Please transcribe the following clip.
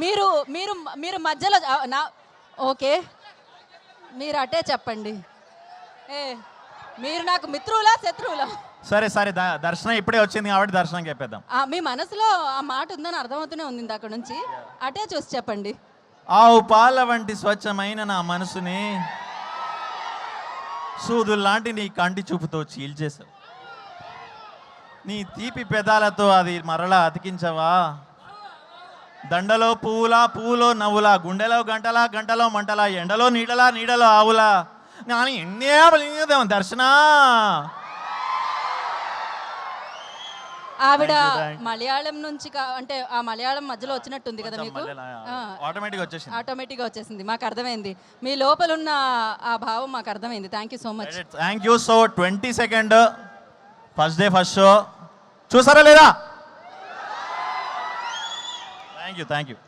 మీరు మీరు మీరు మధ్యలో నా ఓకే, మీరు అటే చెప్పండి. ఏ మీరు నాకు మిత్రులా శత్రువులా? సరే సరే దర్శనం ఇప్పుడే వచ్చింది కాబట్టి దర్శనం చెప్పేద్దాం. మీ మనసులో ఆ మాట ఉందని అర్థమవుతూనే ఉంది అక్కడ నుంచి. అటే చూసి చెప్పండి. ఆవు పాల వంటి స్వచ్ఛమైన నా మనసుని సూదుల్లాంటి నీ కంటి చూపుతో చీల్చేశావు. నీ తీపి పెదాలతో అది మరలా అతికించవా? దండలో పువ్వులా, పువ్వులో నవ్వులా, గుండెలో గంటలా, గంటలో మంటలా, ఎండలో నీడలా, నీడలో ఆవులా. కానీ ఎన్నే దర్శనా. ఆవిడ మలయాళం నుంచి అంటే ఆ మలయాళం మధ్యలో వచ్చినట్టుంది కదా మీకు? ఆటోమేటిక్గా వచ్చేసింది. మాకు అర్థమైంది, మీ లోపల ఉన్న ఆ భావం మాకు అర్థమైంది. Thank you so much. Thank you. So 22nd first day first show చూసారా లేదా? Thank you.